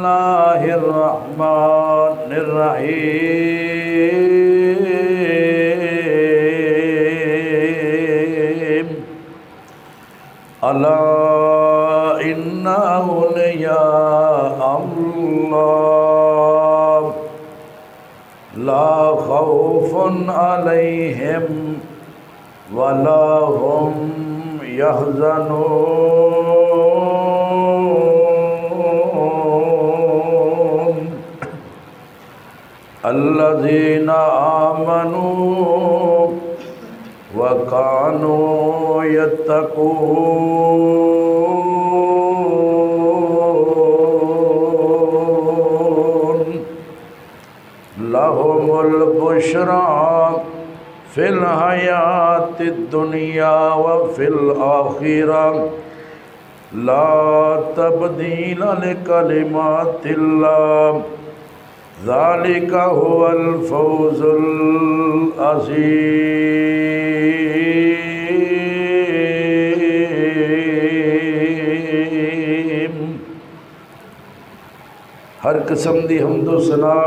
اللہ الرحمن الرحیم الا ان اولیاء اللہ لا خوف علیہم ولا هم يحزنون الذين آمنوا وكانوا يتقون لهم البشرى فی الحیات الدنیا وفی الآخرہ لا تبدیل لکلمات اللہ ذالک هو الفوز العظیم۔ ہر قسم دی حمد و ثنا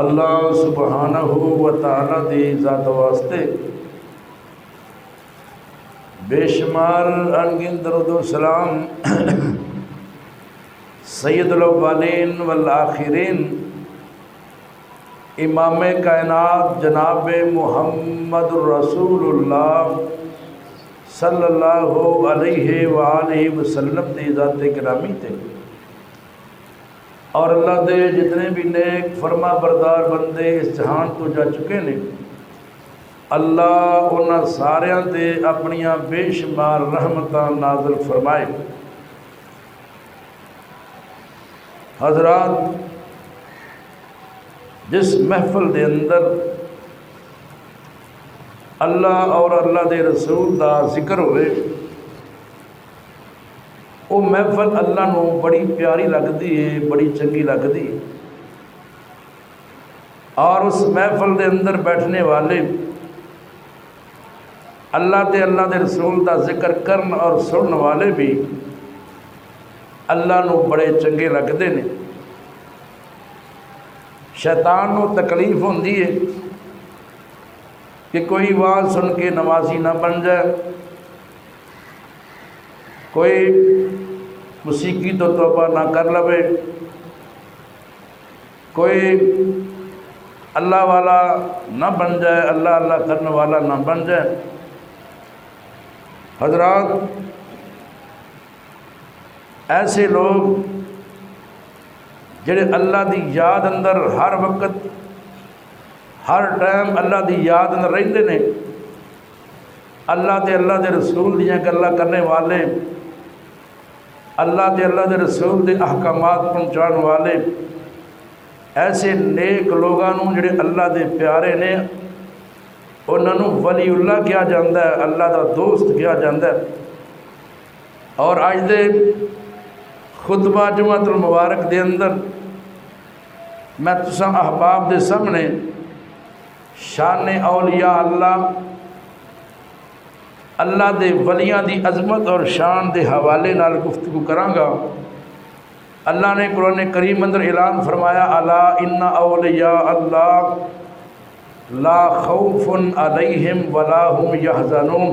اللہ سبحانہ و تعالی دی ذات واسطے، بے شمار انگن درود و سلام سید الاولین والآخرین امام کائنات جناب محمد رسول اللہ صلی اللہ علیہ وآلہ وسلم دی ذات گرامی تے، اور اللہ دے جتنے بھی نیک فرما بردار بندے اس جہان تو جا چکے نے، اللہ انہاں ساریاں تے اپنیاں بے شمار رحمتاں نازل فرمائے۔ حضرات، جس محفل دے اندر اللہ اور اللہ دے رسول دا ذکر ہوئے، وہ محفل اللہ نو بڑی پیاری لگتی ہے، بڑی چنگی لگتی ہے، اور اس محفل دے اندر بیٹھنے والے اللہ تے اللہ دے رسول دا ذکر کرن اور سنن والے بھی اللہ نو بڑے چنگے لگتے ہیں۔ شیطان نو تکلیف ہوندی ہے کہ کوئی آواز سن کے نمازی نہ بن جائے، کوئی موسیقی تو توبہ نہ کر لوے، کوئی اللہ والا نہ بن جائے، اللہ اللہ کرنے والا نہ بن جائے۔ حضرات، ایسے لوگ جڑے اللہ دی یاد اندر ہر وقت ہر ٹائم اللہ دی یاد اندر رہندے نے، اللہ تے اللہ دے رسول دیاں گلاں کرنے والے، اللہ تے اللہ دے رسول دے احکامات پہنچان والے، ایسے نیک لوگاں جڑے اللہ دے پیارے نے، انہاں نوں ولی اللہ کیا جاندہ ہے، اللہ دا دوست کیا جاندہ ہے۔ اور آج دے خطبہ جمعۃ المبارک دے اندر میں تساں احباب دے سامنے شان اولیاء اللہ دے ولیاں دی عظمت اور شان دے حوالے نال گفتگو کراں گا۔ اللہ نے قرآن کریم اندر اعلان فرمایا، الا ان اولیاء اللہ لا خوف علیہم ولا هم یحزنون۔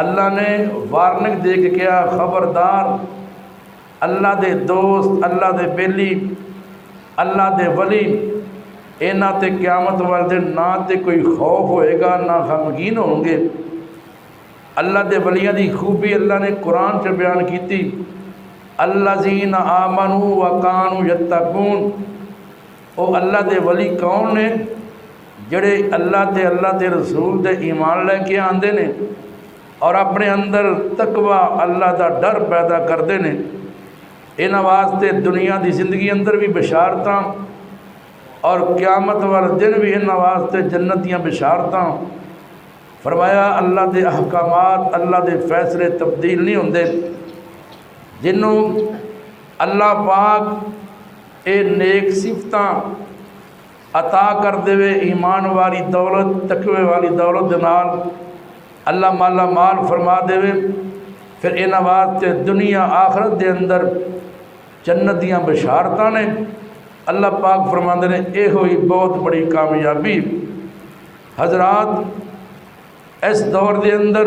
اللہ نے وارننگ دے کے کیا، خبردار اللہ دے دوست، اللہ دے بیلی، اللہ دے ولی، اینا تے قیامت والے دن نہ تے کوئی خوف ہوئے گا، نہ غمگین ہوں گے۔ اللہ دے ولیاں دی خوبی اللہ نے قرآن سے بیان کی تھی، الذین آمنوا وکانوا یتقون۔ او اللہ دے ولی کون نے؟ جڑے اللہ تے رسول دے ایمان لے کے آندے نے اور اپنے اندر تقوی اللہ دا ڈر پیدا کردے نے۔ انہاں واسطے دنیا دی زندگی اندر بھی بشارتاں اور قیامت والے دن بھی انہاں واسطے جنتیاں بشارتاں۔ فرمایا اللہ دے احکامات، اللہ دے فیصلے تبدیل نہیں ہوندے۔ جنوں اللہ پاک اے نیک صفتاں عطا کر دے ایمان والی دولت، تقوی والی دولت دے نال اللہ مالا مال فرما دے، پھر انہاں واسطے دنیا آخرت دے اندر جنت دیاں بشارتاں نے۔ اللہ پاک فرماندے نے اے ہوئی بہت بڑی کامیابی۔ حضرات اس دور دے اندر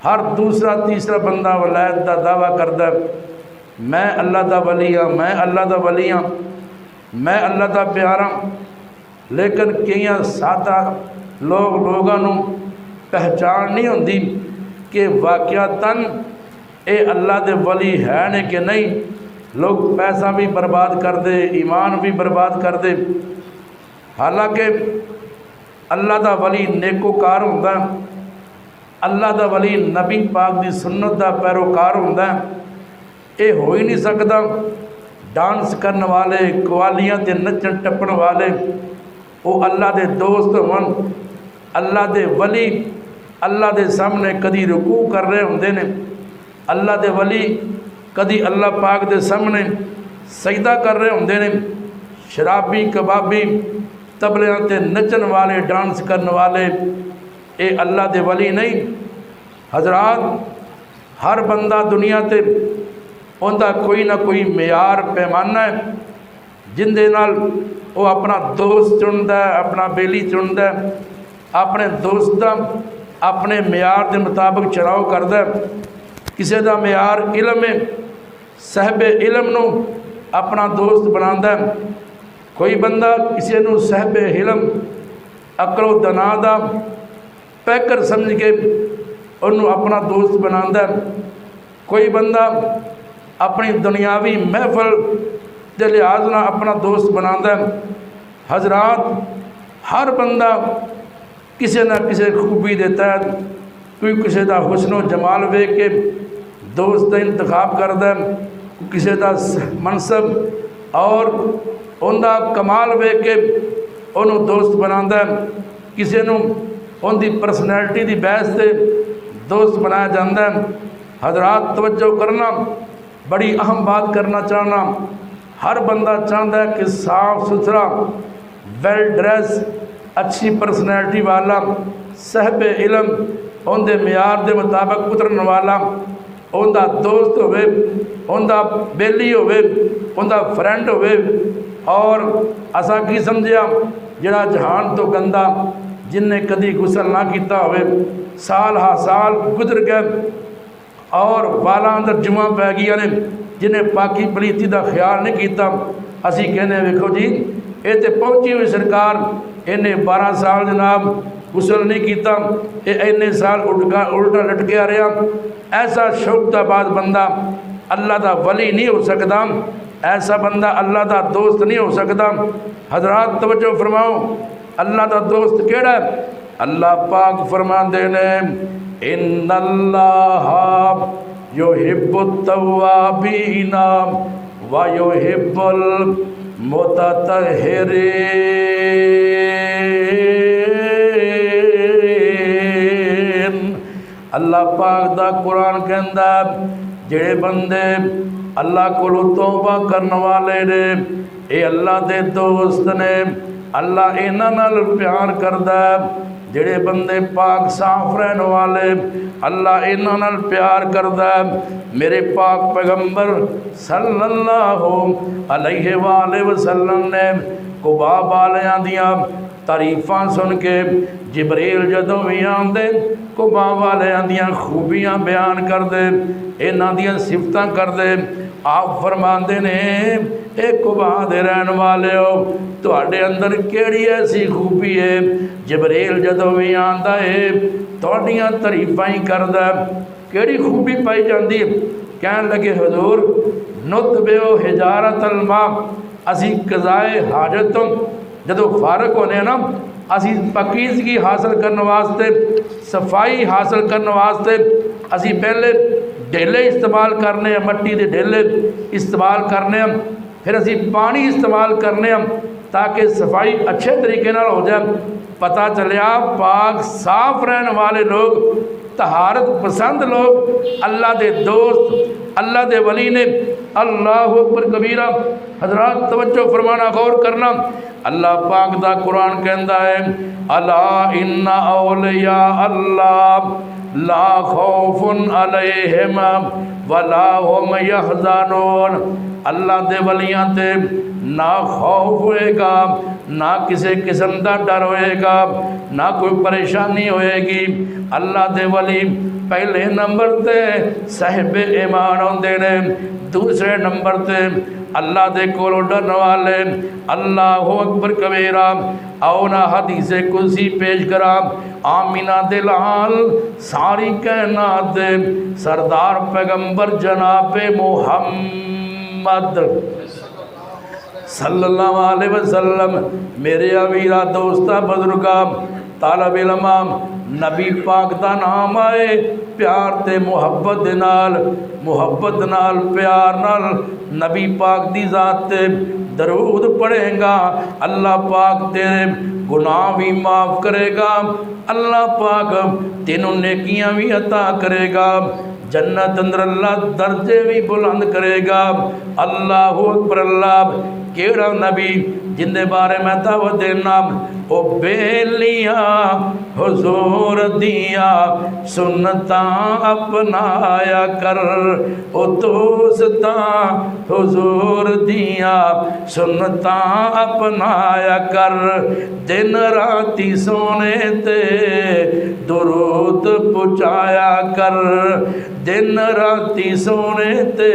ہر دوسرا تیسرا بندہ ولایت دا دعویٰ کردا ہے، میں اللہ دا ولی ہاں، میں اللہ دا ولی ہاں، میں اللہ دا پیارا، لیکن کئیاں سادہ لوگاں نوں پہچان نہیں ہوندی کہ واقعتاً اے اللہ دے ولی ہے نے کہ نہیں۔ لوگ پیسہ بھی برباد کر دے، ایمان بھی برباد کر دے، حالانکہ اللہ دا ولی نیکوکار ہوندا ہے، اللہ دا ولی نبی پاک دی سنت دا پیروکار ہوندا ہے۔ اے ہو ہی نہیں سکدا ڈانس کرن والے، قوالیاں تے نچن ٹپن والے وہ اللہ دے دوست ہون، اللہ دے ولی اللہ دے سامنے کدی رکوع کر رہے ہوندے نے، اللہ دے ولی کدی اللہ پاک دے سامنے سجدہ کر رہے ہوندے نے۔ شرابی کبابی تبلیاں تے نچن والے، ڈانس کرن والے اے اللہ دے ولی نہیں۔ حضرات ہر بندہ دنیا تے اوندا کوئی نہ کوئی معیار پیمانہ ہے جن دے نال وہ اپنا دوست چندا ہے، اپنا بیلی چندا ہے، اپنے دوست دا اپنے معیار دے مطابق چناؤ کردا ہے۔ کسے دا معیار علم ہے، صاحب علم نو اپنا دوست بناتا ہے، کوئی بندہ کسی نو صاحب علم عقل و دنا دا پیکر سمجھ کے انہوں اپنا دوست بناتا ہے، کوئی بندہ اپنی دنیاوی محفل دے لحاظ نہ اپنا دوست بناتا ہے۔ حضرات ہر بندہ کسی نہ کسی خوبی دیتا ہے، کوئی کسی دا حسن و جمال ویکھ کے دوست دا انتخاب کرتا ہے، کسی دا منصب اور ان دا کمال ویکھ کے انہوں دوست بناتا ہے، کسی نوں ان دی پرسنالٹی دی بحث سے دوست بنایا جاتا ہے۔ حضرات توجہ کرنا، بڑی اہم بات کرنا چاہنا، ہر بندہ چاہتا ہے کہ صاف ستھرا، ویل ڈریس، اچھی پرسنالٹی والا، صاحب علم، ان دے معیار دے مطابق اترن والا ان دا دوست ہوئے، ان دا بیلی ہوئے، ان دا فرینڈ ہوئے۔ اور اسا کی سمجھیا جڑا جہان تو گندا جن نے کدی غسل نہ کیتا ہوئے، سال ہا سال گزر گئے اور والاں اندر جمعہ پہ گیا نے، جنہیں پاکی پلیتی دا خیال نہیں کیتا، اسی کہنے ویکھو جی اے تے پہنچی ہوئی سرکار، انہیں 12 سال جناب غسل نہیں کیتا، اے سال الٹا لٹکیا رہا۔ ایسا شوقتا بعد بندہ اللہ دا ولی نہیں ہو سکتا، ایسا بندہ اللہ دا دوست نہیں ہو سکتا۔ حضرات توجہ فرماؤ، اللہ دا دوست کیڑا ہے؟ اللہ پاک فرماندے نے ان اللہ یحب التوابین ویحب المتطہرین۔ اللہ پاک دا قرآن کہندا جڑے بندے اللہ کو توبہ کرن والے نے اے اللہ دے دوست نے، اللہ انہاں نال پیار کردا ہے۔ جڑے بندے پاک صاف رہن والے اللہ انہاں نال پیار کردا ہے۔ میرے پاک پیغمبر صلی اللہ علیہ وآلہ وسلم نے قباء والیاں دیاں تعریفاں سن کے جبریل جدوں بھی آندے قباء والیاں دیاں خوبیاں بیان کر دے، انہاں دیاں صفتاں کر دے، آپ فرماندے نے اے قباء دے رہن والے ہو تواڈے اندر کیڑی ایسی خوبی ہے؟ جبریل جدوں بھی آندا ہے تواڈیاں تعریفاں ہی کردا ہے، کیڑی خوبی پائی جاندی ہے؟ کہن لگے حضور نتبع حجارت الماء، اسی قضائے حاجت جدو فارغ ہونے نا اسی پاکیزگی حاصل کرنے واسطے، صفائی حاصل کرنے واسطے اسی پہلے ڈھیلے استعمال کرنے ہیں، مٹی دے ڈھیلے استعمال کرنے ہیں، پھر اسی پانی استعمال کرنے ہیں تاکہ صفائی اچھے طریقے نال ہو جائے۔ پتہ چلیا پاک صاف رہنے والے لوگ، طہارت پسند لوگ، اللہ دے دوست، اللہ دے ولی نے۔ اللہ اکبر کبیرہ۔ حضرات توجہ فرمانا، غور کرنا، اللہ پاک دا قرآن کہندا ہے الا ان اولیاء اللہ لا خوف علیہم ولا هم یحزنون۔ اللہ دے ولیاں تے نہ خوف ہوئے گا، نہ کسی قسم دا ڈر ہوئے گا، نہ کوئی پریشانی ہوئے گی۔ اللہ دے ولی پہلے نمبر تے صاحب ایمان ہوندے نے، دوسرے نمبر تے اللہ دے کولوں ڈرن والے۔ اللہ اکبر کبیرہ۔ آؤ نا حدیث قدسی پیش کرا۔ آمینہ دے لال ساری کائنات دے سردار پیغمبر جناب محمد صلی اللہ علیہ وسلم، میرے امیرہ دوستہ بزرگاں طالب علمام، نبی پاک دا نام آئے پیار تے محبت نال پیار نال نبی پاک دی ذات تے درود پڑھیں گا، اللہ پاک تیرے گناہ بھی معاف کرے گا، اللہ پاک تینوں نیکیاں بھی عطا کرے گا، جنت اندر اللہ درجے بھی بلند کرے گا۔ اللہ اکبر۔ اللہ کیڑا نبی جن دے بارے میں دعوت دینا، او بیلیاں حضور دیا سنتاں اپنایا کر، او دوستاں حضور دیا سنتاں اپنایا کر، دن راتی سونے تے درود پہنچایا کر، دن راتی سونے تے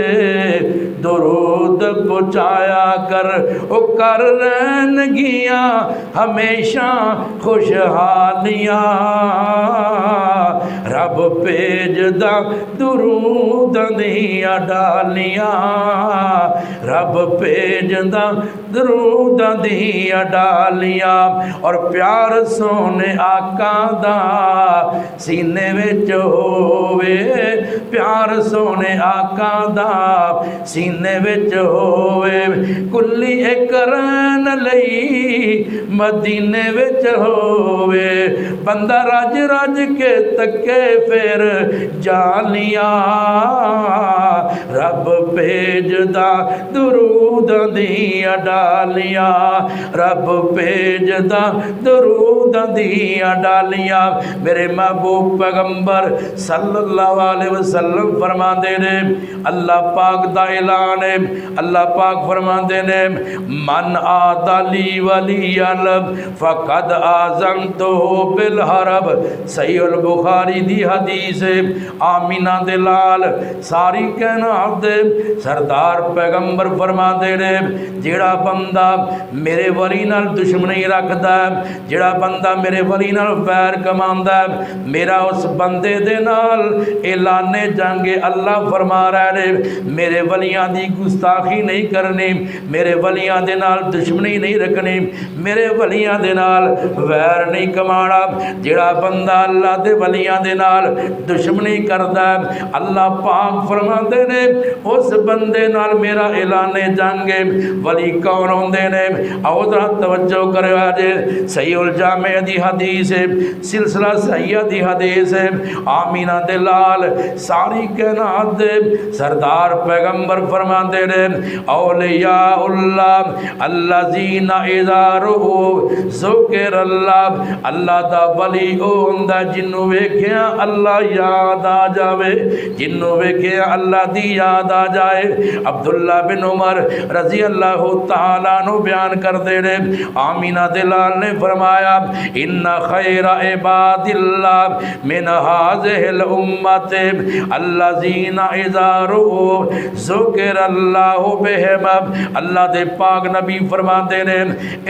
درود پہنچایا کر، او کر رہنگیاں ہمیشہ خوشحالیاں، رب بھیجدا درود دیاں ڈالیاں، رب بھیجدا درود دیاں ڈالیاں، اور پیار سونے آقا دا سینے وچ ہووے، پیار سونے آقا دا سینے وچ ہووے، کلی ایک رہن لئی مدینے وچ ہووے، بندہ رج رج کے تکے پھر جانیاں، رب بھیجدا درود دیاں ڈالیاں، رب بھیجدا درود دیاں ڈالیاں۔ میرے محبوب پیغمبر صلی اللہ علیہ وسلم فرماندے نے، اللہ پاک دا اعلان ہے، اللہ پاک فرماندے نے، من آدالی ولی علم فقد آزمتو بالحرب، صحیح البخاری دی حدیث ہے۔ آمینہ دلال ساری کائنات دے سردار پیغمبر فرماندے نے، جیڑا بندہ میرے ولی نال دشمنی رکھدا ہے، جیڑا بندہ میرے ولی نال ویر کماندا ہے، میرا اس بندے دے نال اعلان جنگ اللہ فرما رہے نے، میرے ولیاں دی گستاخی نہیں کرنی، میرے ولیاں دے نال دشمنی نہیں رکھنی، میرے ولیاں دے نال ویر نہیں کمانا۔ جڑا بندہ اللہ دے ولیاں دے نال دشمنی کردا ہے، اللہ پاک فرماندے نے اس بندے نال میرا اعلان جنگ ہے۔ ولی کون ہوندے نے؟ آؤ ذرا توجہ کرو، جے صحیح الجامع دی حدیث ہے، سلسلہ صحیح دی حدیث ہے۔ آمینہ دلال ساری کائنات دے سردار پیغمبر فرماندے نے، اولیاء اللہ الذین اذا رؤوا ذکر اللہ، اللہ دا ولی ہوندا جنوں ویکھیا اللہ یاد آ جاوے، جنوں ویکھیا اللہ دی یاد آ جائے۔ عبداللہ بن عمر رضی اللہ تعالیٰ عنہ بیان کردے نے، آمینہ دلال نے فرمایا، ان خیر عباد اللہ من هذه الامت الذین اذا رؤوا ذکر اللہ بہم، اللہ دے پاک نبی فرماندے نے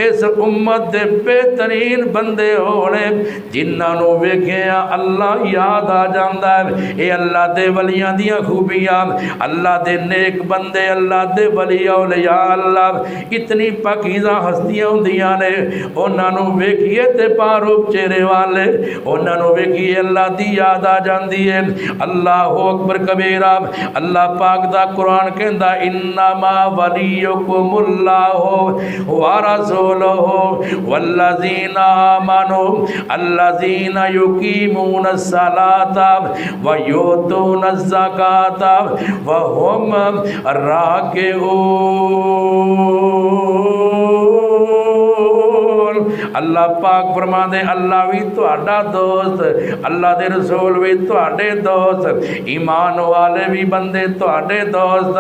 اس امت دے بہترین بندے ہونے جنہاں نو ویکھیا اللہ یاد آ جاندا ہے۔ اے اللہ دے ولیاں دیاں خوبیاں، اللہ دے نیک بندے، اللہ دے ولی اولیاء اللہ اتنی پاکیزہ ہستیاں ہوندیاں نے، انہاں نو ویکھیے تے پاروب چہرے والے، انہاں نو ویکھیے اللہ دی یاد آ جاندی ہے۔ اللہ اکبر کبیرہ۔ اللہ پاک دا قرآن کہندا انما ولیکم اللہ ورسولہ والذین آمنوا الذین یقیمون الصلاۃ ویؤتون الزکاۃ وہم راکعون۔ اللہ پاک فرما دے اللہ بھی تہاڈا دوست، اللہ دے رسول بھی تہاڈے دوست، ایمان والے بھی بندے تہاڈے دوست۔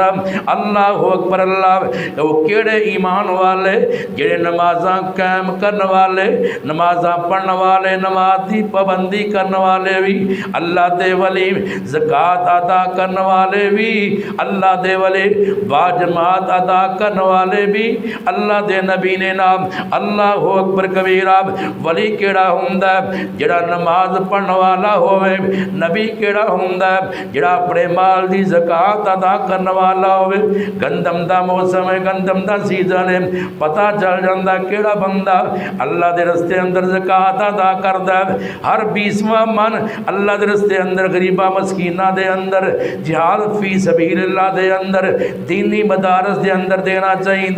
اللہ اکبر۔ اللہ وہ کیڑے ایمان والے جڑے نمازاں قائم کرنے والے، نمازاں پڑھنے والے، نماز دی پابندی کرنے والے بھی اللہ دے ولی، زکوٰۃ ادا کرنے والے بھی اللہ دے ولی، باجماعت ادا کرنے والے بھی اللہ دے نبی نے نام۔ اللہ اکبر کبیرہ۔ ولی کیڑا ہوندا ہے؟ جڑا نماز پڑھنے والا ہوئے۔ نبی کیڑا ہوندا ہے؟ جڑا اپنے مال دی زکوٰۃ ادا کرنے والا ہوئے۔ گندم دا موسم ہے، گندم دا سیزن ہے، پتہ چل جاندا کیڑا بندہ اللہ دے رستے اندر زکوٰۃ ادا کردا ہے۔ ہر 20واں من اللہ دے رستے اندر غریباں مسکیناں دے اندر، جہاد فی سبیل اللہ دے اندر، دینی مدارس دے اندر دینا چاہیے۔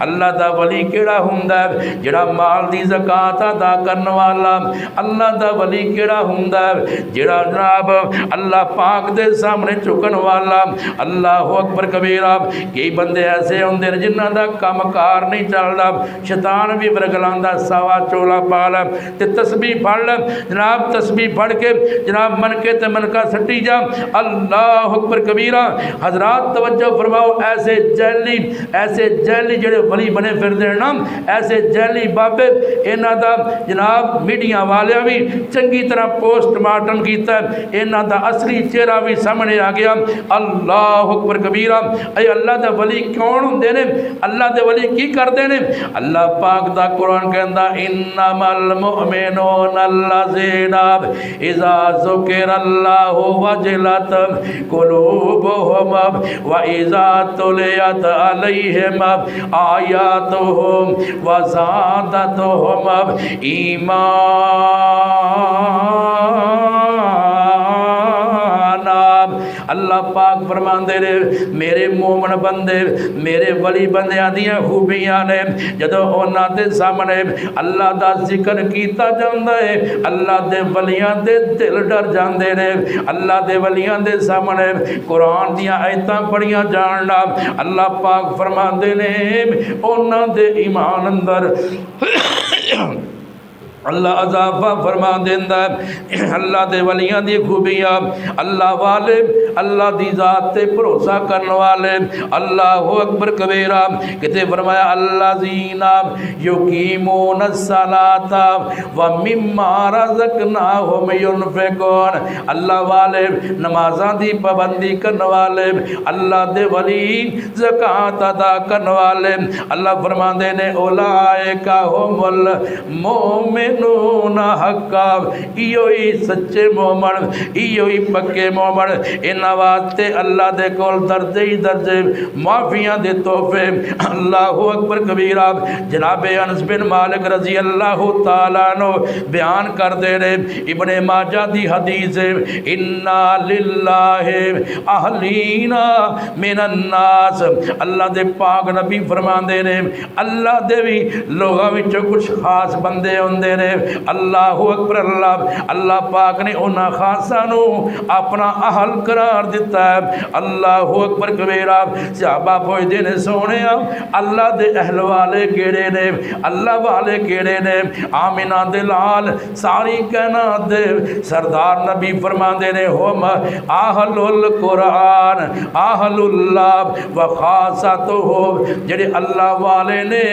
اللہ دا ولی کیڑا ہوندا ہے؟ جڑا مال دی زکوٰۃ ادا کرنے والا۔ اللہ دا ولی کیڑا ہوندا ہے؟ جڑا جناب اللہ پاک دے سامنے چکن والا۔ اللہ اکبر کبیرہ۔ کئی بندے ایسے ہوندے نے جنہاں دا کام کار نہیں چلدا، شیطان بھی برگلاندا سوا چولا پا لے تے تسبیح پڑھ لے، جناب تسبیح پڑھ کے جناب من کے تے من کا سٹی جا۔ اللہ اکبر کبیرہ۔ حضرات توجہ فرماؤ، ایسے جیلی جڑے ولی بنے پھردے نا، ایسے جیلی بابے، انہاں دا جناب میڈیا والے بھی چنگی طرح پوسٹ مارٹم کیتا ہے، انہاں دا اصلی چہرہ بھی سامنے آ گیا۔ اللہ اکبر کبیرہ۔ اے اللہ دے ولی کون ہوندے نے؟ اللہ دے ولی کی کردے نے؟ اللہ پاک دا قرآن کہندا انما المؤمنون الذین اذا ذکر اللہ وجلت قلوبهم واذا تلیت علیہم آیاتهم وزادتهم ایمانا۔ اللہ پاک فرماندے نے میرے مومن بندے، میرے ولی بندیاں دیاں خوبیاں نے، جدوں انہاں دے سامنے اللہ دا ذکر کیتا جاندا ہے، اللہ دے ولیاں دے دل ڈر جاندے نے۔ اللہ دے ولیاں دے سامنے قرآن دیاں آیتاں پڑھیاں جاننا، اللہ پاک فرماندے نے انہاں دے ایمان اندر اللہ اضافہ فرما دیندا ہے۔ اللہ دے ولیاں دی خوبیاں، اللہ والے، اللہ دی ذات تے بھروسہ کرنے والے۔ اللہ اکبر کبیرہ۔ کتے فرمایا الذین یقیمون الصلاۃ ومما رزقناہم ینفقون۔ اللہ والے، نمازاں دی پابندی کرنے والے، اللہ دے ولی، زکوٰۃ ادا کرنے والے۔ اللہ فرماندے نے اولئک ھم المؤمنون حقا، ایوئی سچے مومن، ایوئی پکے مومن۔ انہاں واسطے اللہ دے کول درجے ہی درجے معافیاں دے تحفے۔ اللہ اکبر کبیرہ۔ جناب انس بن مالک رضی اللہ تعالیٰ عنہ بیان کر دے رہے، ابن ماجہ دی حدیث ہے، انا للہ اہلینا من الناس۔ اللہ دے پاک نبی فرمان دے رہے اللہ دے بھی لوگاں وچوں کچھ خاص بندے ہوندے نے۔ اللہ اکبر۔ اللہ پاک نے انہاں خاصاں نو اپنا اہل قرار دیتا ہے۔ اللہ اکبر کبیرہ۔ صحابہ پوچھدے نے سونیا اللہ دے اہل والے کیڑے نے؟ اللہ والے کیڑے نے؟ آمنہ دے لال ساری کائنات دے سردار نبی فرماندے نے ہم اہل القرآن اہل اللہ و خاصتہ، جڑے اللہ والے نے،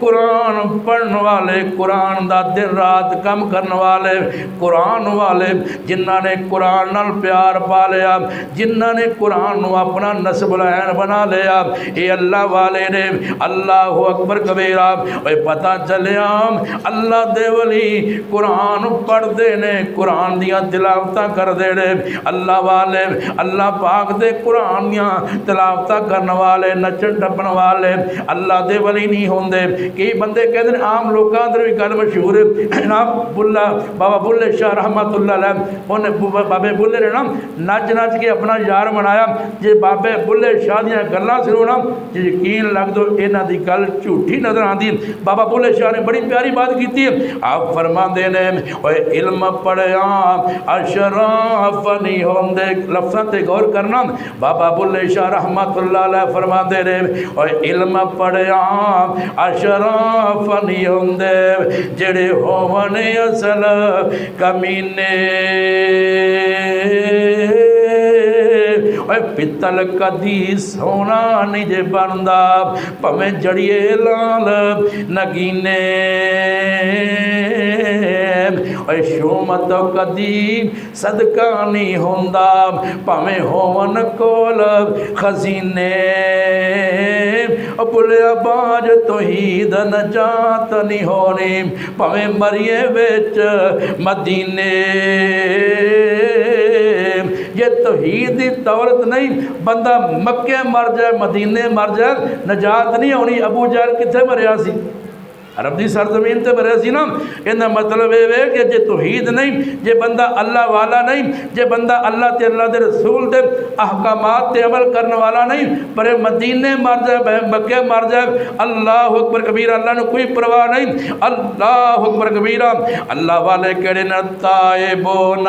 قرآن پڑھن والے، قرآن دا دن رات کم کرنے والے، قرآن والے، جنہاں نے قرآن نال پیار پا لیا، جنہاں نے قرآن نو اپنا نسب العین بنا لیا، اے اللہ والے نے۔ اللہ اکبر کبیرہ۔ اے پتہ چلیا اللہ دے ولی قرآن پڑھ دے نے، قرآن دیاں تلاوتاں کر دے نے۔ اللہ والے، اللہ پاک دے قرآن دیاں تلاوتاں کرنے والے، نچن ٹپن والے اللہ دے ولی نہیں ہوندے۔ کئی بندے کہتے ہیں عام لوکاں اندر بھی گل مشہور ہے، جناب بلا بابا بلے شاہ رحمت اللہ علیہ انہیں بابے بلے نے نا نچ نچ کے اپنا یار بنایا. جی بابے بلے شاہ دیاں گلاں سنو نا جی یقین لگ دو انہاں دی گل جھوٹی نظر آندی. بابا بلے شاہ نے بڑی پیاری بات کیتی ہے. آپ فرماندے نے اوے علم پڑھیا اشراف نہیں ہوندے. لفظاں تے غور کرنا. بابا بلے شاہ رحمت اللہ علیہ فرماندے نے اوے علم پڑھیا اشراف نہیں ہوندے جڑے ہون اصل کمینے. پتل کدی سونا نہیں جے بندا پویں جڑیے لال نگینے. شومت کدی صدقہ نہیں ہوندا پویں ہون کول خزینے. بلیا باج توحید نجات نہیں ہونی پویں مریے وچ مدینے. یہ توحید دی دولت نہیں بندہ مکے مر جائے مدینے مر جائے نجات نہیں ہونی. ابو جہل کتھے مریا سی؟ عرب دی سرزمین تے مریا سی نا. انہا مطلب ہے کہ جے توحید نہیں جے بندہ اللہ والا نہیں جے بندہ اللہ تے اللہ دے رسول دے احکامات تے عمل کرنے والا نہیں پر مدینے مر جائے مکے مر جائے اللہ اکبر کبیرہ اللہ نے کوئی پرواہ نہیں. اللہ اکبر کبیرہ. اللہ والے کہڑے نا تائبون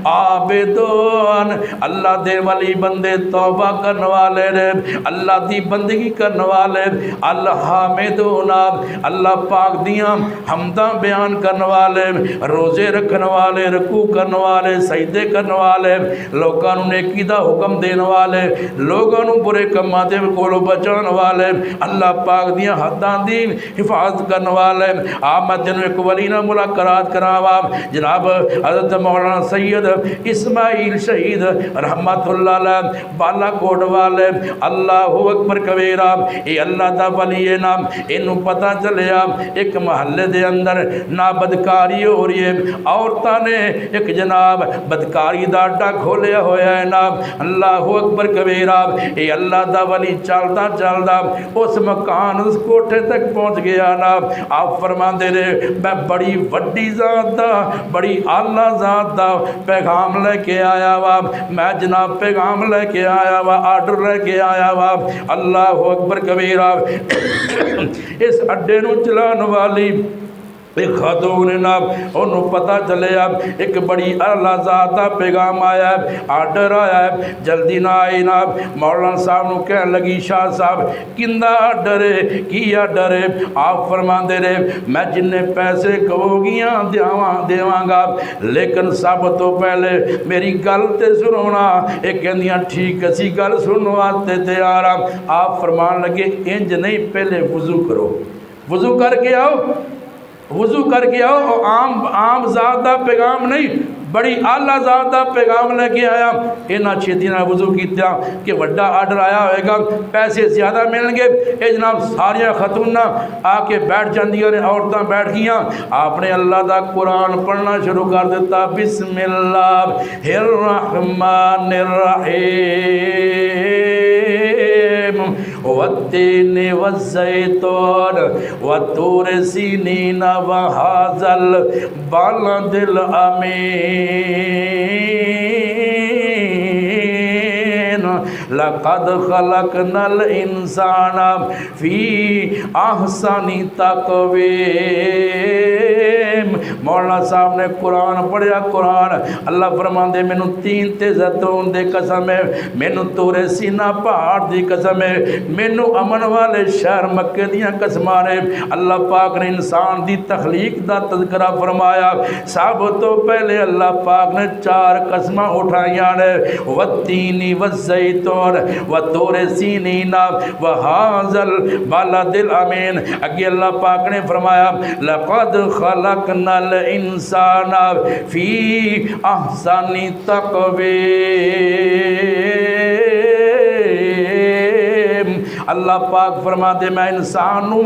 عابدون اللہ دے ولی بندے توبہ کرنے والے نے اللہ دی بندگی کرنے والے. الحامدون اللہ پاک دیاں حمداں بیان کرنے والے روزے رکھنے والے رکوع کرنے والے سجدے کرنے والے لوگاں نوں نیکی دا حکم دینے والے لوگاں نوں برے کماں دے کولوں بچان والے اللہ پاک دیاں حداں دی حفاظت کرنے والے. آمد جنوں ایک ولی نال ملاقات کراواں جناب حضرت مولانا سید اسماعیل شہید رحمت اللہ علیہ بالا کوٹ والے. اللہ اکبر کبیرہ. اے اللہ دا ولی ہے نام اینوں پتہ چلیا ایک محلے دے اندر نا بدکاری ہو رہی ہے. عورتاں نے ایک جناب بدکاری دا اڈا کھولیا ہویا ہے نا. اللہ اکبر کبیرہ. اے اللہ دا ولی چلدا چلدا اس مکان اس کوٹھے تک پہنچ گیا نا. آپ فرماندے نے میں بڑی وڈی ذات دا بڑی اعلیٰ ذات دا پیغام لے کے آیا وا. میں جناب پیغام لے کے آیا وا آرڈر لے کے آیا وا. اللہ اکبر کبیرہ. اس اڈے نو چلان والی ایک خاتون نام انہوں پتہ چلے اب ایک بڑی اعلیٰ ذاتہ پیغام آیا ہے آرڈر آیا ہے جلدی نہ آئی نا. مولانا صاحب نو کہنے لگی شاہ صاحب کندہ ڈرے کیا ڈرے. آپ فرمان دے رہے میں جننے پیسے کہو گیاں دیواں گا لیکن سب تو پہلے میری گل تے سنونا. ایک کہندیاں ٹھیک اسی گل سنواتے تیار. آپ فرمان لگے انج نہیں پہلے وضو کرو وضو کر کے آؤ وضو کر کے آؤ. عام ذات دا پیغام نہیں بڑی اعلیٰ ذات دا پیغام لے کے آیا. انہاں چھیتی نہ وضو کیتا کہ بڑا آرڈر آیا ہوئے گا پیسے زیادہ ملیں گے. اے جناب ساریاں خاتوناں آ کے بیٹھ جاندیاں نے عورتاں بیٹھ گیاں. آپ نے اللہ دا قرآن پڑھنا شروع کر دیتا. بسم اللہ الرحمن الرحیم والتین والزیتون والطور سینین وہذا البلد الامین لقد خلقنا الانسان فی احسن تقویم. مولانا صاحب نے قرآن پڑھیا. قرآن اللہ فرماندے مینوں تین تے زیتون دے قسم ہے مینوں طور سینا پہاڑ دی قسم ہے مینوں امن والے شہر مکے دیاں قسماں نے. اللہ پاک نے انسان دی تخلیق دا تذکرہ فرمایا. سب تو پہلے اللہ پاک نے چار قسماں اٹھائیاں نے والتین والزیتون والطور سینین وہذا البلد الامین. اگے اللہ پاک نے فرمایا لقد خلقنا الانسان فی احسن تقویم. اللہ پاک فرما دے میں انسان نو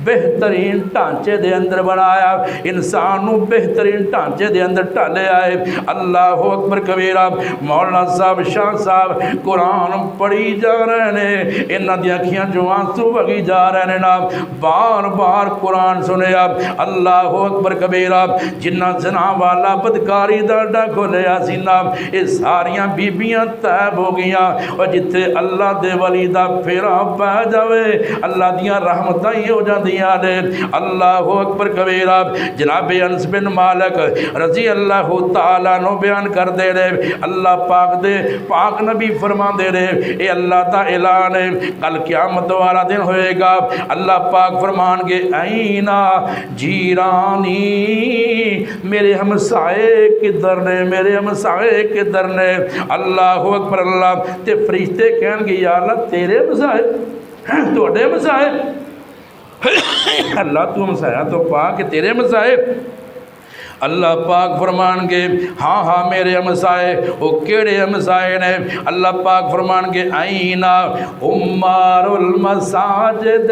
بہترین ڈھانچے دے اندر بنایا، انسان نو بہترین ڈھانچے دے اندر ڈالے آئے۔ اللہ اکبر کبیرہ۔ مولانا صاحب شاہ صاحب قرآن پڑھی جا رہے ہیں، انہاں دی اکھیاں جو آنسو وگی جا رہے ہیں نا، بار بار قرآن سنیا۔ اللہ اکبر کبیرہ۔ جنہ زنا والا بدکاری دا ڈا کھولیا سی نا، یہ ساریاں بیبیاں تائب ہو گیاں، اور جتھے اللہ دے ولی دا پھیرا پہ جاوے اللہ دیاں رحمتاں ہی ہو جاندیاں نے۔ اللہ اکبر کبیرہ۔ جناب انس بن مالک رضی اللہ تعالیٰ نو بیان کر دے رہے، اللہ پاک دے پاک نبی فرما دے رہے، اے اللہ دا اعلان ہے کل قیامت والا دن ہوئے گا۔ اللہ پاک فرمان گے اینا جیرانی، میرے ہمسائے کدھر نے، میرے ہمسائے کدھر نے۔ اللہ اکبر۔ اللہ تے فرشتے کہن گے یا اللہ تیرے ہمسائے، توڑے ہمسائے، اللہ تو ہمسایہ تو پاک تیرے ہمسائے۔ اللہ پاک فرمان گے ہاں ہاں میرے ہمسائے، وہ کیڑے ہمسائے نے؟ اللہ پاک فرمان گے اینا عمار المساجد،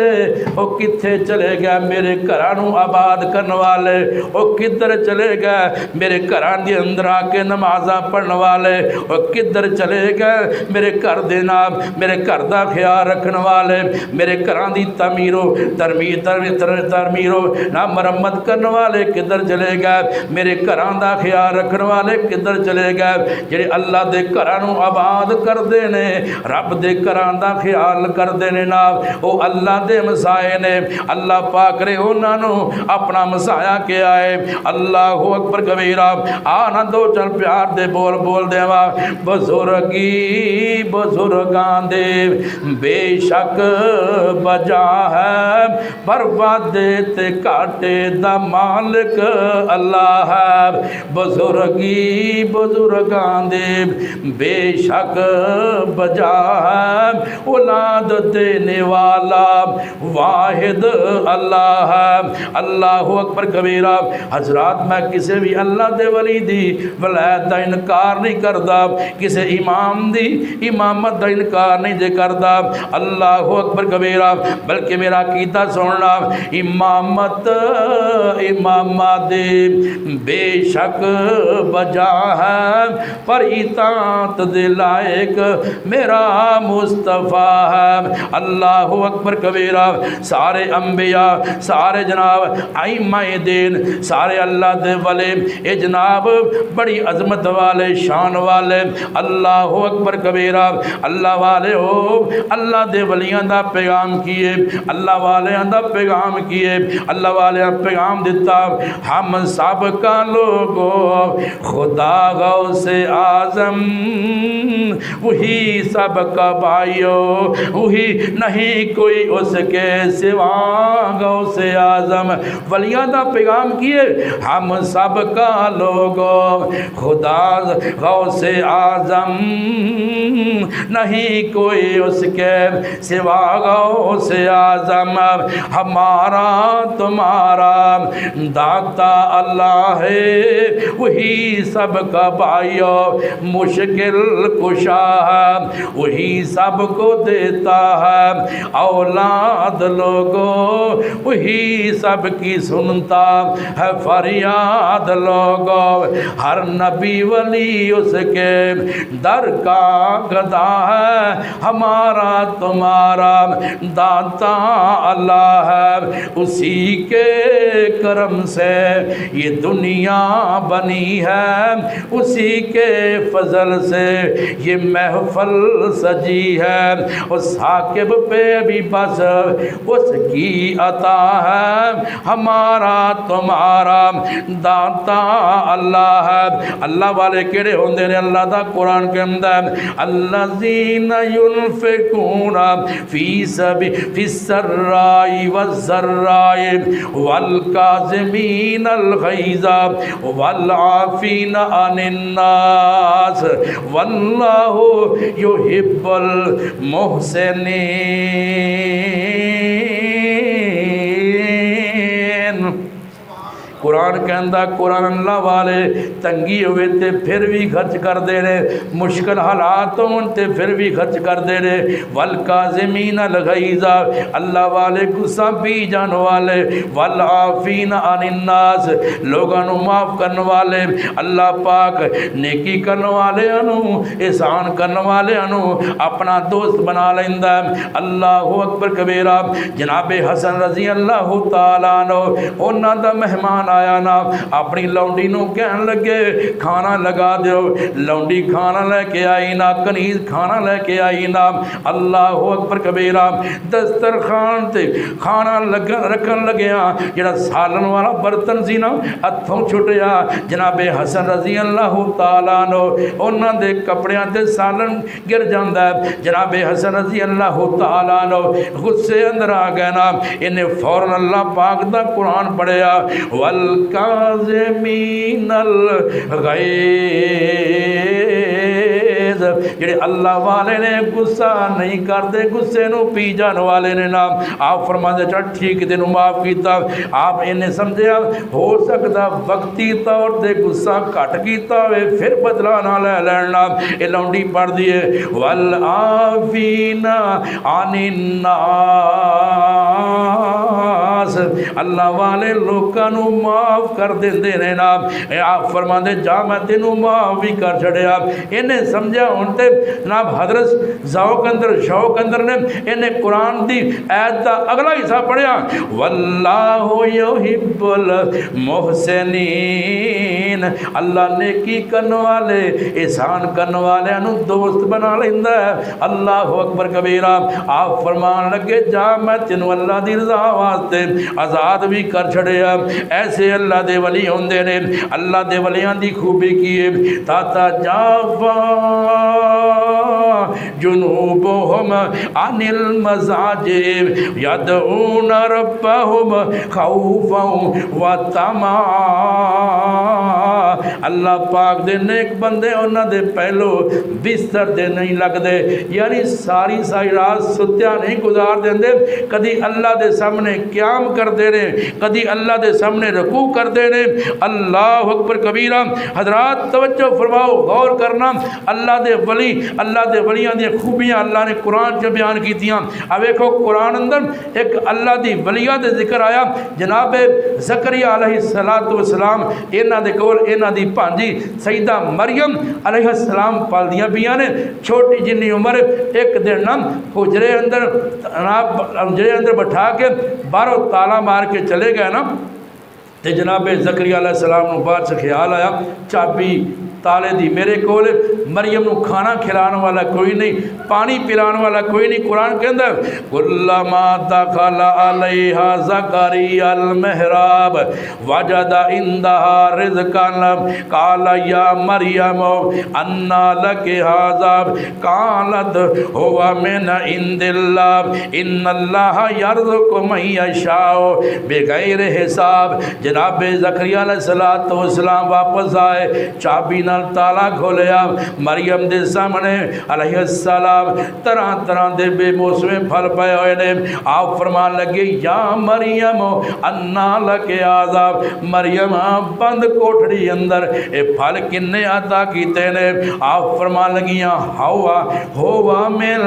وہ کتھے چلے گئے میرے گھرانوں آباد کرنے والے، وہ کدھر چلے گئے میرے گھران دی اندر آ کے نمازاں پڑھنے والے، وہ کدھر چلے گئے میرے گھر دے نام میرے گھر دا خیال رکھنے والے، میرے گھران دی تعمیرو ترمیرو نہ مرمت کرنے والے کدھر چلے گئے، میرے گھران دا خیال رکھنے والے کدھر چلے گئے، جڑے اللہ دے گھرانوں آباد کر دینے، رب دے گھران دا خیال کر دینے نا، او اللہ دے مسائے نے۔ اللہ پاک رے انہاں نو اپنا مسایا کے آئے۔ اللہ اکبر کبیرہ۔ آنا دو چل پیار دے بول بول دے وا، بزرگی بزرگان دے بے شک بجا ہے، بربادے تے کاٹے دا مالک اللہ ہے، بزرگی بزرگان دے بے شک بجا ہے، اولاد دینے والا واحد اللہ ہے۔ اللہ اکبر کبیرہ۔ حضرات میں کسی بھی اللہ دے ولی دی ولایت دا انکار نہیں کردا، کسی امام دی امامت دا انکار نہیں دے کردا۔ اللہ اکبر کبیرہ۔ بلکہ میرا عقیدہ سننا، امامت امامت دے بے شک بجا ہے، پر اطاعت دے لائق میرا مصطفیٰ ہے۔ اللہ اکبر کبیرہ۔ سارے انبیاء، سارے جناب ائمہ دین، سارے اللہ دے والے، اے جناب بڑی عظمت والے شان والے۔ اللہ اکبر کبیرہ۔ اللہ والے ہو، اللہ دے ولیاں دا پیغام کیے، اللہ والیاں دا پیغام کیے، اللہ والیاں پیغام دیتا، ہم سب کا لوگو خدا غوث اعظم، وہی سب کا بھائیو، وہی نہیں کوئی اس کے سوا غوث اعظم۔ ولیاں دا پیغام کیے، ہم سب کا لوگو خدا غوث اعظم، نہیں کوئی اس کے سوا غوث اعظم۔ ہمارا تمہارا داتا اللہ ہے، وہی سب کا بھائیو مشکل کشا ہے، وہی سب کو دیتا ہے اولاد لوگو، وہی سب کی سنتا ہے فریاد لوگو۔ ہر نبی ولی اس کے در کا گدا ہے، ہمارا تمہارا داتا اللہ ہے، اسی کے کرم سے یہ دنیا بنی ہے، اسی کے فضل سے یہ محفل سجی ہے، اس ثاقب پہ بھی بس اس کی عطا ہے، ہمارا تمہارا داتا اللہ ہے۔ اللہ والے کیڑے ہوندے نے؟ اللہ دا قرآن کے اندر الذین ينفقون فی السراء والضراء والکاظمین الغیظ والعافین عن الناس واللہ یحب المحسنین۔ قرآن قرآن کہندا قرآن اللہ والے تنگی ہوئے تے پھر بھی خرچ کردے نے، مشکل حالات ہون تے پھر بھی خرچ کردے نے، والکاظمین الغیظ اللہ والے غصہ پی جان والے، والعافین عن الناس لوگاں نو معاف کرن والے، اللہ پاک نیکی کرن والے انو احسان کرن والے انو اپنا دوست بنا لیندا ہے۔ اللہ اکبر کبیرہ۔ جناب حسن رضی اللہ تعالیٰ عنہ انہاں دا مہمان آیا نا، اپنی لونڈی نو کہن لگے کھانا لگا دیو، لونڈی کھانا لے کے آئی نا، کنیز کھانا لے کے آئی نا، اللہ اکبر کبیرہ۔ دسترخوان تے کھانا رکھن لگیا، جڑا سالن والا برتن سی نا ہتھوں چھٹیا، جناب حسن رضی اللہ تعالیٰ عنہ انہاں دے کپڑیاں تے سالن گر جاندا ہے۔ جناب حسن رضی اللہ تعالیٰ عنہ غصے اندر آ گئے نا، انہیں فوراً اللہ پاک دا قرآن پڑھیا، والکاظمین الغیظ جڑے اللہ والے نے غصہ نہیں کرتے، غصے نو پی جان والے نے نام آپ فرماتے چل ٹھیک تینوں معاف کیتا۔ آپ انہیں سمجھیا ہو سکتا وقتی طور تے غصہ کٹ کیتا ہوئے پھر بدلا نہ لے لینا، یہ لونڈی پڑھ دیے والعافین عن الناس اللہ والے لوکاں نو معاف کر دیندے نے نا۔ آپ فرماندے جا میں تینوں معاف بھی کر چھڑیا۔ انہیں سمجھا ہن تے جناب حضرت ذوق اندر شوق اندر نے انہیں قرآن دی آیت دا اگلا حصہ پڑھیا، واللہ یحب المحسنین اللہ نیکی کرنے والے احسان کرنے والے انو دوست بنا لیندا ہے۔ اللہ اکبر کبیرہ۔ آپ فرمان لگے جا میں تینوں اللہ دی رضا واسطے آزاد بھی کر چھڑیا۔ ایسے اللہ دے ولی ہوندے نے، اللہ دے ولیاں دی خوبی کیے تا جافا جنوبہم عن المضاجع یدعون ربہم خوفا وطمعا اللہ پاک دے نیک بندے انہاں دے پہلو بستر دے نہیں لگ دے، یعنی ساری رات ستیا نہیں گزار دیندے، کدی اللہ دے سامنے قیام کر دے رہے، کدی اللہ دے سامنے رکوع کر دے رہے۔ اللہ اکبر کبیرہ۔ حضرات توجہ فرماؤ، غور کرنا، اللہ دے ولی، اللہ دے ولیاں دی خوبیاں اللہ نے قرآن چ بیان کیتیاں۔ اب دیکھو قرآن اندر ایک اللہ دی ولیاں دے ذکر آیا، جناب زکریا علیہ السلام انہاں دے کول انہاں دی بھانجی سیدہ مریم علیہ السلام پالدیاں بیاں نے، چھوٹی جنی عمر، ایک دن نا حجرے اندر بٹھا کے باہروں تالا مار کے چلے گئے نا، تے جناب زکریا علیہ السلام نو بعد سے خیال آیا چابی تالے دی میرے کول، مریم نو کھانا کھلانے والا کوئی نہیں، پانی پلانے والا کوئی نہیں۔ قرآن کے اندر کلما دخل علیہا زکریا المحراب وجد عندها رزقا قال یا مریم انا لک ھذا قالت هو من عند اللہ ان اللہ یرزق من یشاء بغیر حساب۔ جناب زکریا علیہ السلام واپس آئے، چابی تالا کھولیا، مریم دے سامنے علیہ السلام طرح طرح دے بے موسم پھل پائے ہوئے نے۔ آپ فرمان لگے یا مریم انا لک ھذا، مریم بند کوٹھڑی اندر اے پھل کنے عطا کیتے نے؟ آپ فرمان لگیاں ہوا من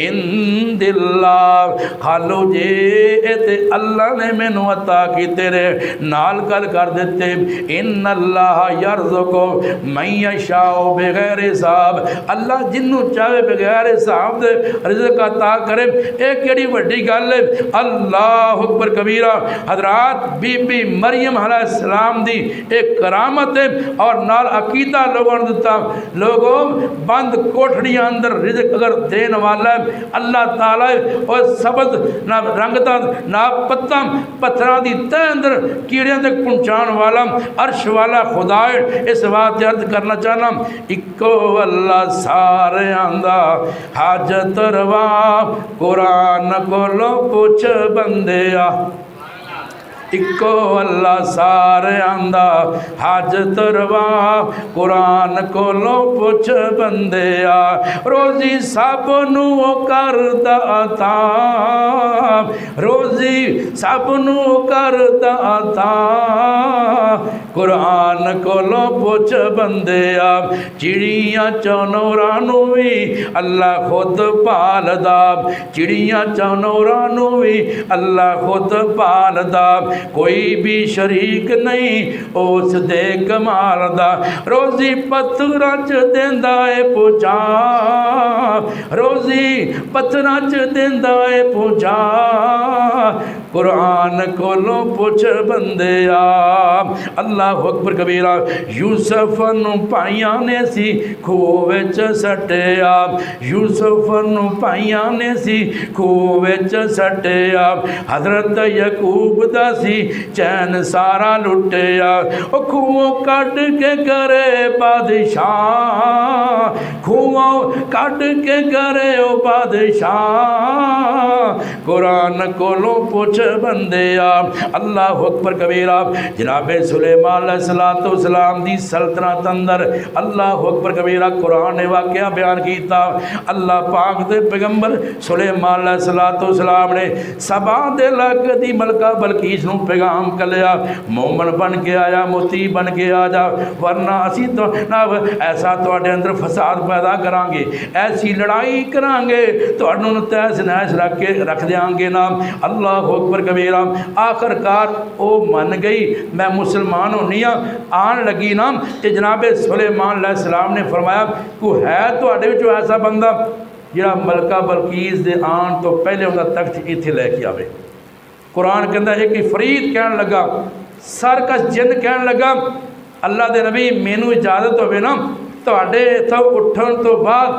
عند اللہ، کھالو جے تے اللہ نے مینوں عطا کیتے نے، نال گل کر دیتے ان اللہ یرزق من یشاء بغیر حساب، اللہ جنوں چاہے بغیر حساب دے رزق عطا کرے۔ ایک کیڑی بڑی گل ہے، اللہ اکبر کبیرہ۔ حضرات بی بی مریم علیہ السلام دی ایک کرامت ہے، اور نال عقیدہ لوگوں نے دیتا، لوگوں بند کوٹھڑیاں اندر رزق اگر دین والا ہے اللہ تعالی، اور سبز نہ رنگتا نہ پتا پتھراں دی تہ اندر کیڑیاں تک پہنچان والا عرش والا خدا ہے۔ اس بات یاد کرنا چاہنا، اکو اللہ سارے آندہ حاجت روا، قرآن کو لو پوچھ بندے آ اکو اللہ سارے آندا حاجت روا قرآن کولو پوچھ بندیا روزی سب نو کردا عطا روزی سب نو کردا عطا قرآن کولو پوچھ بندیا چڑیاں چونوراں نو وی اللہ خود پالدا چڑیاں چونوراں نو وی اللہ خود پالدا کوئی بھی شریک نہیں اس دے کمال دا روزی پتھراں چ دیندا اے پوچا روزی پتھراں چ دیندا اے پوچا قرآن کولو پوچھ بندیا اللہ اکبر کبیرہ یوسف نو پائیاں نے سی کھوہ وچ سٹیا یوسف نو پائیاں نے سی کھوہ وچ سٹیا حضرت یعقوب دا سی چین سارا لٹیا او کھوہ کٹ کے کرے بادشاہ کھوہ کٹ کے کرے او بادشاہ قرآن کولو پوچھ بندیا اللہ اکبر کبیرہ جناب سلیمان علیہ السلام دی سلطنت اندر اللہ اکبر کبیرہ قرآن نے واقعہ بیان کیتا اللہ پاک دے پیغمبر سلیمان علیہ السلام نے سبا دے علاقے دی ملکہ بلقیس نو پیغام کلیا مومن بن کے آیا موتی بن کے آجا ورنہ اسی تو ایسا تواڈے اندر فساد پیدا کرانگے ایسی لڑائی کرانگے تو انہوں نے تیس نیس رکھ دیاں گے نام اللہ اکبر کبیرہ آخر کار او من گئی میں مسلمان ہونی آن لگی نا کہ جناب سلیمان علیہ السلام نے فرمایا کو ہے تو اڈے جو ایسا بندہ جڑا ملکہ بلقیس دے آن تو پہلے انہا تخت ایتھے لے کے آوے قرآن کے اندر ایک فرید کہنے لگا سرکش جن کہنے لگا اللہ دے نبی مینو اجازت ہوئے نا تو اڈے تھا اٹھن تو بعد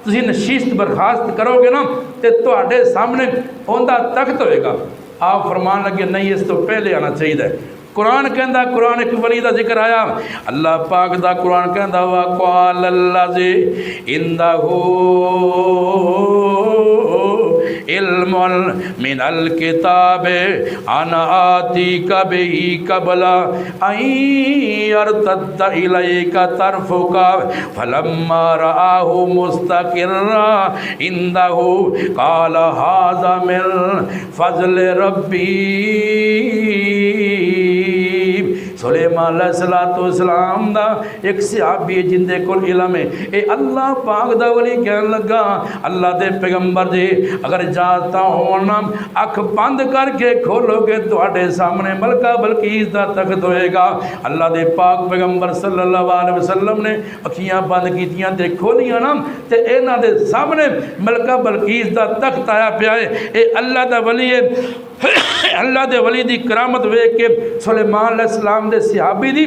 تسی نشیست برخاست کرو گے نا تو اڈے سامنے ہوندہ تخت ہوئے گا آپ فرمان لگے نہیں اس تو پہلے آنا چاہیے قرآن کہندہ قرآن ایک ولی دا ذکر آیا اللہ پاک دا قرآن کہندہ وَقَالَ الَّذِي عِنْدَهُ علم من الكتاب انا آتيك به قبل ان يرتد اليك طرفك فلما رآه مستقرا عنده قال هذا من فضل ربي سلیمان علیہ السلام دا ایک صحابی جندے کل علم ہے اے اللہ پاک دا ولی کہنے لگا اللہ دے پیغمبر جی اگر جاتا ہونا اکھ بند کر کے کھولو گے تو اڈے سامنے ملکہ بلقیس دا تخت ہوئے گا اللہ دے پاک پیغمبر صلی اللہ علیہ وسلم نے اکھیاں بند کیتیاں تے کھولیاں نا تے اینا دے سامنے ملکہ بلقیس دا تخت آیا پیا ہے اے اللہ دا ولی ہے اللہ دے ولی دی کرامت وے کے سلیمان علیہ السلام دے صحابی دی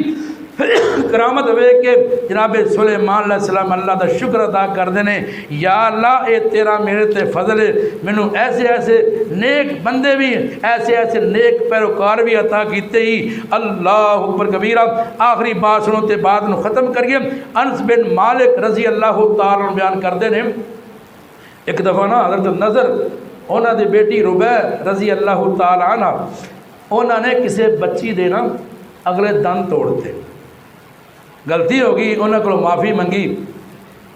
کرامت وے کے جناب سلیمان علیہ السلام اللہ دا شکر ادا کر دینے یا اللہ اے تیرا میرے تے فضل ہے منو ایسے ایسے نیک بندے بھی ایسے ایسے نیک پیروکار بھی عطا کیتے ہی اللہ اکبر کبیرہ آخری بات سنو تے بعد نو ختم کریے انس بن مالک رضی اللہ تعالیٰ بیان کر دینے ایک دفعہ نا حضرت نظر اونا دے بیٹی ربیع رضی اللہ تعالیٰ عنہ اونا نے کسے بچی دینا اگلے دن توڑتے غلطی ہوگی اونا کو معافی منگی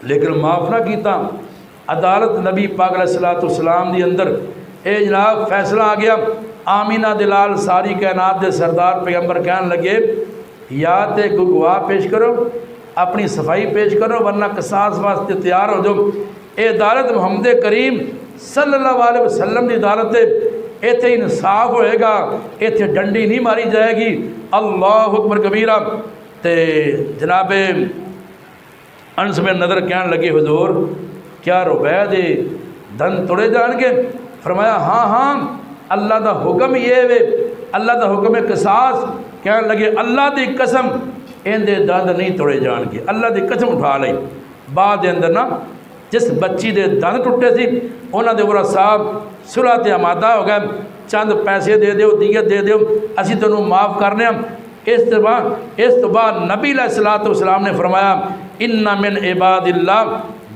لیکن معاف نہ کیتا عدالت نبی پاک علیہ السلام دی اندر اے جناب فیصلہ آ گیا آمینہ دلال ساری کائنات دے سردار پیغمبر کہنے لگے یا تے کوئی گواہ پیش کرو اپنی صفائی پیش کرو ورنہ قصاص واسطے تیار ہو جو اے عدالت محمد کریم صلی اللہ علیہ وسلم دی عدالت ایتھے انصاف ہوئے گا ایتھے ڈنڈی نہیں ماری جائے گی اللہ اکبر کبیرہ تے جناب انس بن نظر کہنے لگے حضور کیا ربیع دے دن توڑے جان کے فرمایا ہاں ہاں اللہ دا حکم یہ ہے اللہ دا حکم قصاص کہنے لگے اللہ دی قسم این دے دند نہیں توڑے جان کے اللہ دی قسم اٹھا لئی بعد دے اندر نا جس بچی دے دند ٹوٹے سی انہاں دے ورا صاحب صلح تے آمادہ ہو گئے چند پیسے دے دیو دیت دے دیو اسی تنوں معاف کرنے ہم اس بعد نبی علیہ السلام نے فرمایا ان من عباد اللہ